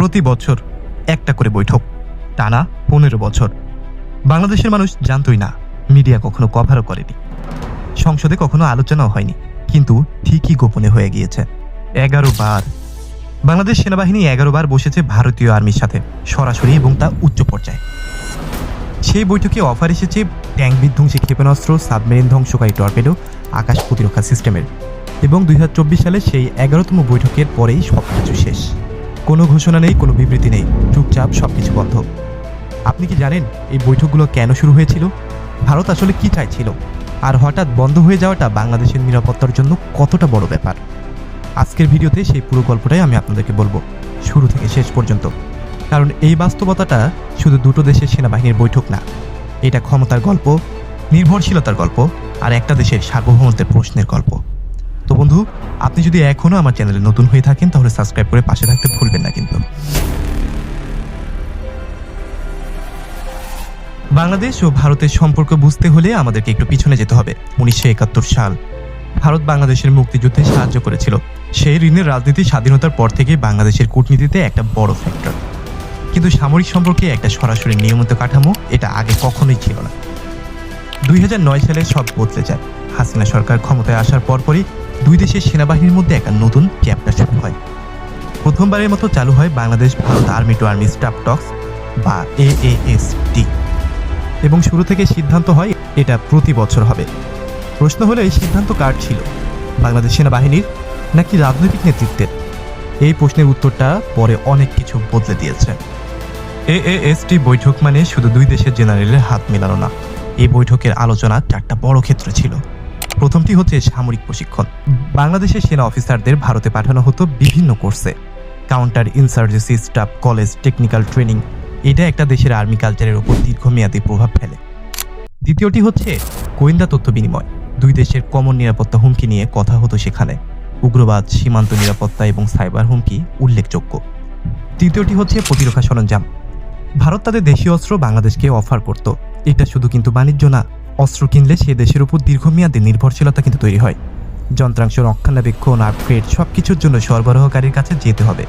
প্রতি বছর একটা করে বৈঠক, টানা 15 বছর। বাংলাদেশের মানুষ জানতই না, মিডিয়া কখনো কভারও করেনি, সংসদে কখনো আলোচনাও হয়নি, কিন্তু ঠিকই গোপনে হয়ে গিয়েছে। 11 বার বাংলাদেশ সেনাবাহিনী 11 বার বসেছে ভারতীয় আর্মির সাথে সরাসরি এবং তা উচ্চ পর্যায়ে। সেই বৈঠকে অফার এসেছে ট্যাঙ্ক বিধ্বংসী ক্ষেপণাস্ত্র, সাবমেরিন ধ্বংসকারী টর্পেডো, আকাশ প্রতিরক্ষা সিস্টেমের। এবং 2024 সালে সেই 11তম বৈঠকের পরেই সবকিছু শেষ। কোনো ঘোষণা নেই, কোনো বিবৃতি নেই, চুপচাপ সবকিছু বন্ধ। আপনি কি জানেন এই বৈঠকগুলো কেন শুরু হয়েছিল? ভারত আসলে কি চাইছিল? আর হঠাৎ বন্ধ হয়ে যাওয়াটা বাংলাদেশের নিরাপত্তার জন্য কতটা বড় ব্যাপার? আজকের ভিডিওতে সেই পুরো গল্পটাই আমি আপনাদেরকে বলবো, শুরু থেকে শেষ পর্যন্ত। কারণ এই বাস্তবতাটা শুধু দুটো দেশের সেনাবাহিনীর বৈঠক না, এটা ক্ষমতার গল্প, নির্ভরশীলতার গল্প, আর একটা দেশের সার্বভৌমত্বের প্রশ্নের গল্প। তো বন্ধু, আপনি যদি এখনও আমার চ্যানেলে নতুন হয়ে থাকেন তাহলে সাবস্ক্রাইব করে পাশে থাকতে ভুলবেন না কিন্তু। বাংলাদেশ ও ভারতের সম্পর্ক বুঝতে হলে আমাদেরকে একটু পিছনে যেতে হবে। 1971 সাল ভারত বাংলাদেশের মুক্তিযুদ্ধে সাহায্য করেছিল। সেই ঋণের রাজনীতি স্বাধীনতার পর থেকে বাংলাদেশের কূটনীতিতে একটা বড় ফ্যাক্টর, কিন্তু সামরিক সম্পর্কে একটা সরাসরি নিয়মিত কাঠামো এটা আগে কখনোই ছিল না। 2009 সালে সব বদলে যায়। হাসিনা সরকার ক্ষমতায় আসার পরপরই দুই দেশের সেনাবাহিনীর মধ্যে একটা নতুন চ্যাপ্টার শুরু হয়। প্রথমবারের মতো চালু হয় Bangladesh Bharat army to army staff talks বা AAST, এবং শুরু থেকে সিদ্ধান্ত হয় এটা প্রতি বছর হবে। প্রশ্ন হলো, এই সিদ্ধান্ত কার ছিল? বাংলাদেশ সেনাবাহিনীর নাকি রাজনৈতিক নেতৃত্বের? এই প্রশ্নের উত্তরটা পরে অনেক কিছু বদলে দিয়েছে। AAST বৈঠক মানে শুধু দুই দেশের জেনারেলের হাত মেলানো না। এই বৈঠকের আলোচনা 4টা বড় ক্ষেত্র ছিল। প্রথমটি হচ্ছে সামরিক প্রশিক্ষণ। বাংলাদেশের সেনা অফিসারদের ভারতে পাঠানো হতো বিভিন্ন কোর্সে, counter insurgency, staff college, technical training. এটা একটা দেশের আর্মি কালচারের উপর দীর্ঘমেয়াদী প্রভাব ফেলে। দ্বিতীয়টি হচ্ছে গোয়েন্দা তথ্য বিনিময়। দুই দেশের কমন নিরাপত্তা হুমকি নিয়ে কথা হতো সেখানে। উগ্রবাদ, সীমান্ত নিরাপত্তা এবং সাইবার হুমকি উল্লেখযোগ্য। তৃতীয়টি হচ্ছে প্রতিরক্ষা সরঞ্জাম। ভারত তাদের দেশীয় অস্ত্র বাংলাদেশকে অফার করত। এটা শুধু কিন্তু বাণিজ্য না, অস্ত্র কিনলে সে দেশের উপর দীর্ঘমেয়াদী নির্ভরশীলতা কিন্তু তৈরি হয়। যন্ত্রাংশ, রক্ষণাবেক্ষণ, আপগ্রেড সবকিছুর জন্য সরবরাহকারীর কাছে যেতে হবে।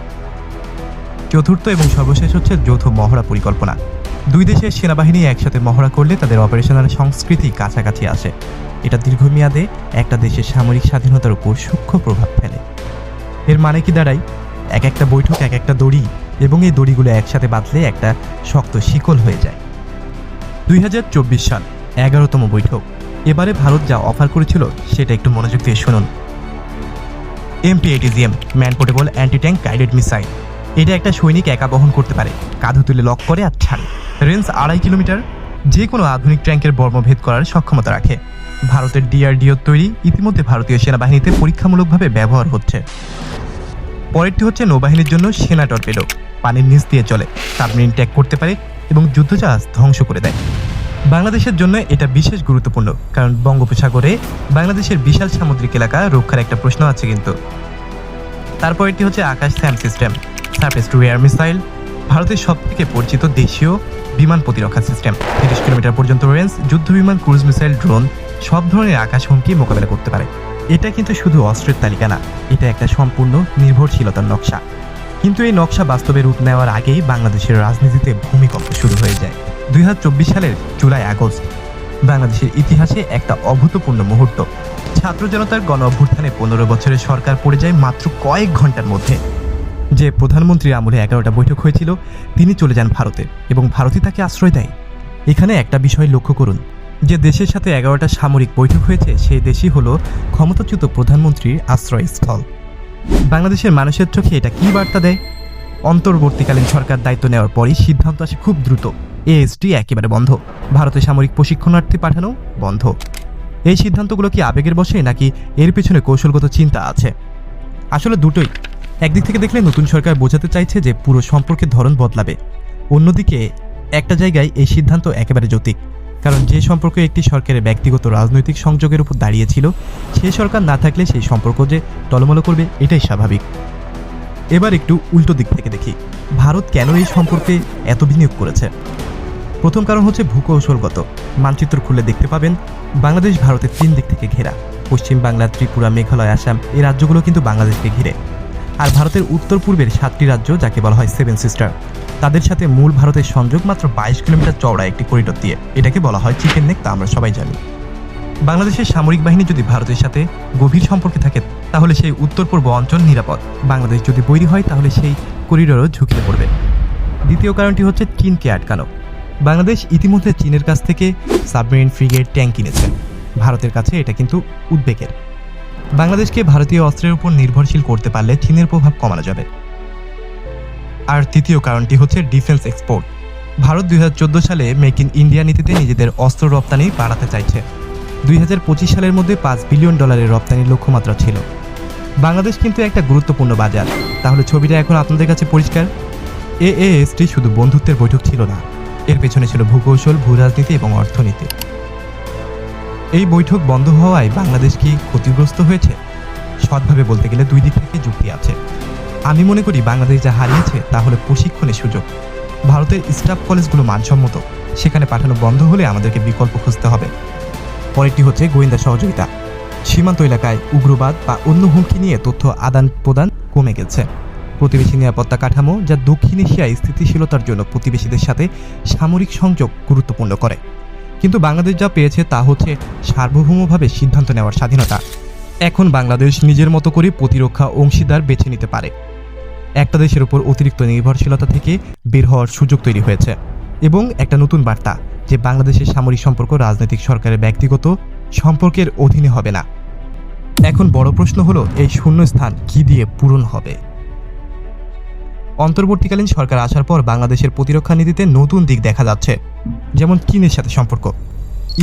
চতুর্থ এবং সর্বশেষ হচ্ছে যৌথ মহড়া পরিকল্পনা। দুই দেশের সেনাবাহিনী একসাথে মহড়া করলে তাদের অপারেশনাল সংস্কৃতি কাছাকাছি আসে। এটা দীর্ঘমেয়াদে একটা দেশের সামরিক স্বাধীনতার উপর সূক্ষ্ম প্রভাব ফেলে। এর মানে কি দাঁড়ায়? এক একটা বৈঠক এক একটা দড়ি, এবং এই দড়িগুলো একসাথে বাঁধলে একটা শক্ত শিকল হয়ে যায়। 2024 সাল 11তম বৈঠক। এবারে ভারত যা অফার করেছিল সেটা একটু মনোযোগ দিয়ে শুনুন। MPATGM, man portable anti tank guided missile. এটা একটা সৈনিক একা বহন করতে পারে, কাঁধে তুলে লক করে আর ছাড়ে। রেঞ্জ 2.5 কিলোমিটার, যে কোনো আধুনিক ট্যাঙ্কের বর্মভেদ করার সক্ষমতা রাখে। ভারতের DRDO তৈরি, ইতিমধ্যে ভারতীয় সেনাবাহিনীতে পরীক্ষামূলকভাবে ব্যবহার হচ্ছে। পরেরটি হচ্ছে নৌবাহিনীর জন্য সেনা টর্পেডো। পানির নিচ দিয়ে চলে, সাবমেরিন ট্যাগ করতে পারে এবং যুদ্ধজাহাজ ধ্বংস করে দেয়। বাংলাদেশের জন্য এটা বিশেষ গুরুত্বপূর্ণ, কারণ বঙ্গোপসাগরে বাংলাদেশের বিশাল সামুদ্রিক এলাকা রক্ষার একটা প্রশ্ন আছে কিন্তু। তারপরেরটি হচ্ছে Akash SAM system, surface to air missile. ভারতের সবথেকে পরিচিত দেশীয় বিমান প্রতিরক্ষা সিস্টেম। 30 কিলোমিটার পর্যন্ত রেঞ্জ, যুদ্ধ বিমান, ক্রুজ মিসাইল, ড্রোন সব ধরনের আকাশ হুমকি মোকাবেলা করতে পারে। এটা কিন্তু শুধু অস্ত্রের তালিকা না, এটা একটা সম্পূর্ণ নির্ভরশীলতার নকশা। কিন্তু এই নকশা বাস্তবে রূপ নেওয়ার আগেই বাংলাদেশের রাজনীতিতে ভূমিকম্প শুরু হয়ে যায়। 2024 সালের জুলাই-আগস্ট বাংলাদেশের ইতিহাসে একটা অভূতপূর্ণ মুহূর্ত। ছাত্র জনতার গণ অভ্যুত্থানে 15 বছরের সরকার পড়ে যায় মাত্র কয়েক ঘন্টার মধ্যে। যে প্রধানমন্ত্রীর আমলে 11টা বৈঠক হয়েছিল, তিনি চলে যান ভারতে এবং ভারতই তাকে আশ্রয় দেয়। এখানে একটা বিষয় লক্ষ্য করুন, যে দেশের সাথে 11টা সামরিক বৈঠক হয়েছে সেই দেশই হলো ক্ষমতাচ্যুত প্রধানমন্ত্রীর আশ্রয়স্থল। বাংলাদেশের মানুষের চোখে এটা কি বার্তা দেয়? অন্তর্বর্তীকালীন সরকার দায়িত্ব নেওয়ার পরই সিদ্ধান্ত আসে খুব দ্রুত, AST একেবারে বন্ধ, ভারতে সামরিক প্রশিক্ষণার্থী পাঠানো বন্ধ। এই সিদ্ধান্তগুলো কি আবেগের বশে, নাকি এর পেছনে কৌশলগত চিন্তা আছে? আসলে দুটোই। একদিক থেকে দেখলে নতুন সরকার বোঝাতে চাইছে যে পুরো সম্পর্কের ধরন বদলাবে। অন্যদিকে একটা জায়গায় এই সিদ্ধান্ত একেবারে যৌক্তিক, কারণ যে সম্পর্ক একটি সরকারের ব্যক্তিগত রাজনৈতিক সংযোগের উপর দাঁড়িয়েছিল, সেই সরকার না থাকলে সেই সম্পর্ক যে টলমল করবে এটাই স্বাভাবিক। এবার একটু উল্টো দিক থেকে দেখি, ভারত কেন এই সম্পর্কে এত বিনিয়োগ করেছে। প্রথম কারণ হচ্ছে ভূকৌশলগত। মানচিত্র খুলে দেখতে পাবেন বাংলাদেশ ভারতের 3 দিক থেকে ঘেরা। পশ্চিম বাংলা, ত্রিপুরা, মেঘালয়, আসাম এই রাজ্যগুলো কিন্তু বাংলাদেশকে ঘিরে। আর ভারতের উত্তর পূর্বের 7টি রাজ্য, যাকে বলা হয় 7 সিস্টার, তাদের সাথে মূল ভারতের সংযোগ মাত্র 22 কিলোমিটার চওড়া একটি করিডোর দিয়ে। এটাকে বলা হয় চিকেন নেক, তা আমরা সবাই জানি। বাংলাদেশের সামরিক বাহিনী যদি ভারতের সাথে গভীর সম্পর্কে থাকে, তাহলে সেই উত্তর পূর্ব অঞ্চল নিরাপদ। বাংলাদেশ যদি বৈরী হয়, তাহলে সেই করিডোরও ঝুঁকিতে পড়বে। দ্বিতীয় কারণটি হচ্ছে চীনকে আটকানো। বাংলাদেশ ইতিমধ্যে চীনের কাছ থেকে সাবমেরিন, ফ্রিগেট, ট্যাঙ্ক কিনেছে। ভারতের কাছে এটা কিন্তু উদ্বেগের। বাংলাদেশকে ভারতীয় অস্ত্রের উপর নির্ভরশীল করতে পারলে চীনের প্রভাব কমানো যাবে। আর তৃতীয় কারণটি হচ্ছে ডিফেন্স এক্সপোর্ট। ভারত 2014 সালে মেক ইন ইন্ডিয়া নীতিতে নিজেদের অস্ত্র রপ্তানি বাড়াতে চাইছে। 2025 সালের মধ্যে $5 বিলিয়ন রপ্তানির লক্ষ্যমাত্রা ছিল। বাংলাদেশ কিন্তু একটা গুরুত্বপূর্ণ বাজার। তাহলে ছবিটা এখন আপনাদের কাছে পরিষ্কার। AASটি শুধু বন্ধুত্বের বৈঠক ছিল না, এর পেছনে ছিল ভূকৌশল, ভূরাজনীতি এবং অর্থনীতি। এই বৈঠক বন্ধ হওয়ায় বাংলাদেশ কি ক্ষতিগ্রস্ত হয়েছে? সৎভাবে বলতে গেলে দুই দিক থেকে যুক্তি আছে। আমি মনে করি বাংলাদেশ যা হারিয়েছে তা হলো প্রশিক্ষণের সুযোগ। ভারতের স্টাফ কলেজগুলো মানসম্মত, সেখানে পাঠানো বন্ধ হলে আমাদেরকে বিকল্প খুঁজতে হবে। পরেরটি হচ্ছে গোয়েন্দা সহযোগিতা। সীমান্ত এলাকায় উগ্রবাদ বা অন্য হুমকি নিয়ে তথ্য আদান প্রদান কমে গেছে। প্রতিবেশী নিরাপত্তা কাঠামো, যা দক্ষিণ এশিয়ায় স্থিতিশীলতার জন্য প্রতিবেশীদের সাথে সামরিক সংযোগ গুরুত্বপূর্ণ করে। কিন্তু বাংলাদেশ যা পেয়েছে তা হচ্ছে সার্বভৌমভাবে সিদ্ধান্ত নেওয়ার স্বাধীনতা। এখন বাংলাদেশ নিজের মতো করে প্রতিরক্ষা অংশীদার বেছে নিতে পারে। একটা দেশের উপর অতিরিক্ত নির্ভরশীলতা থেকে বের হওয়ার সুযোগ তৈরি হয়েছে, এবং একটা নতুন বার্তা যে বাংলাদেশের সামরিক সম্পর্ক রাজনৈতিক সরকারের ব্যক্তিগত সম্পর্কের অধীনে হবে না। এখন বড় প্রশ্ন হলো, এই শূন্য স্থান কি দিয়ে পূরণ হবে? অন্তর্বর্তীকালীন সরকার আসার পর বাংলাদেশের প্রতিরক্ষা নীতিতে নতুন দিক দেখা যাচ্ছে, যেমন চীনের সাথে সম্পর্ক।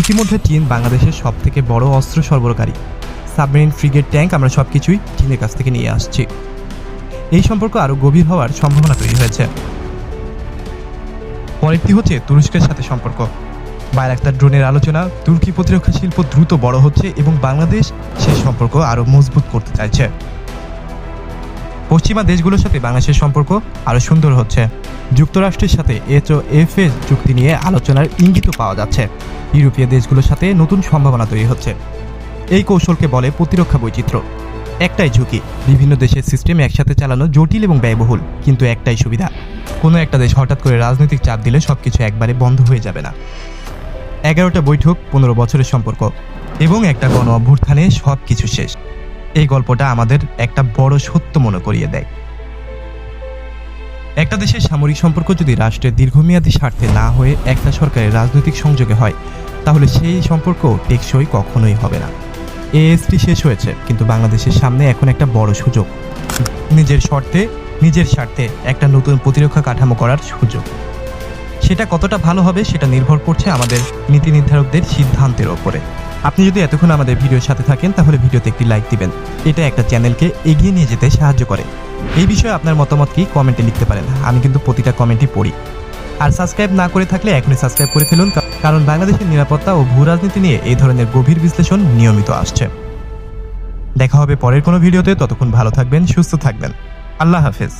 ইতিমধ্যে চীন বাংলাদেশের সবথেকে বড় অস্ত্র সরবরাহকারী। সাবমেরিন, ফ্রিগেট, ট্যাঙ্ক আমরা সবকিছুই চীনের কাছ থেকে নিয়ে আসছি। এই সম্পর্ক আরও গভীর হওয়ার সম্ভাবনা তৈরি হয়েছে। পরেরটি হচ্ছে তুরস্কের সাথে সম্পর্ক। বায়রাক্তার ড্রোনের আলোচনা, তুর্কি প্রতিরক্ষা শিল্প দ্রুত বড় হচ্ছে এবং বাংলাদেশ সেই সম্পর্ক আরও মজবুত করতে চাইছে। পশ্চিমা দেশগুলোর সাথে বাংলাদেশের সম্পর্ক আরও সুন্দর হচ্ছে। যুক্তরাষ্ট্রের সাথে HOFA চুক্তি নিয়ে আলোচনার ইঙ্গিতও পাওয়া যাচ্ছে। ইউরোপীয় দেশগুলোর সাথে নতুন সম্ভাবনা তৈরি হচ্ছে। এই কৌশলকে বলে প্রতিরক্ষা বৈচিত্র্য। একটাই ঝুঁকি, বিভিন্ন দেশের সিস্টেম একসাথে চালানো জটিল এবং ব্যয়বহুল, কিন্তু একটাই সুবিধা, কোনো একটা দেশ হঠাৎ করে রাজনৈতিক চাপ দিলে সবকিছু একবারে বন্ধ হয়ে যাবে না। 11টা বৈঠক, 15 বছরের সম্পর্ক এবং একটা গণ অভ্যুত্থানে সবকিছু শেষ। এই গল্পটা আমাদের একটা বড় সত্য মনে করিয়ে দেয়। একটা দেশের সামরিক সম্পর্ক যদি রাষ্ট্রের দীর্ঘমেয়াদী স্বার্থে না হয়ে একটা সরকারের রাজনৈতিক সংযোগে হয়, তাহলে সেই সম্পর্ক টেকসই কখনোই হবে না। AST শেষ হয়েছে, কিন্তু বাংলাদেশের সামনে এখন একটা বড় সুযোগ, নিজের স্বার্থে একটা নতুন প্রতিরক্ষা কাঠামো করার সুযোগ। সেটা কতটা ভালো হবে সেটা নির্ভর করছে আমাদের নীতি নির্ধারকদের সিদ্ধান্তের ওপরে। আপনি যদি এতক্ষণ আমাদের ভিডিওর সাথে থাকেন, তাহলে ভিডিওতে একটি লাইক দিবেন। এটা একটা চ্যানেলকে এগিয়ে নিয়ে যেতে সাহায্য করে। এই বিষয়ে আপনার মতামত কি কমেন্টে লিখতে পারেন, আমি কিন্তু প্রতিটা কমেন্টই পড়ি। আর সাবস্ক্রাইব না করে থাকলে এখনই সাবস্ক্রাইব করে ফেলুন, কারণ বাংলাদেশের নিরাপত্তা ও ভূ রাজনীতি নিয়ে এই ধরনের গভীর বিশ্লেষণ নিয়মিত আসছে। দেখা হবে পরের কোনো ভিডিওতে। ততক্ষণ ভালো থাকবেন, সুস্থ থাকবেন। আল্লাহ হাফেজ।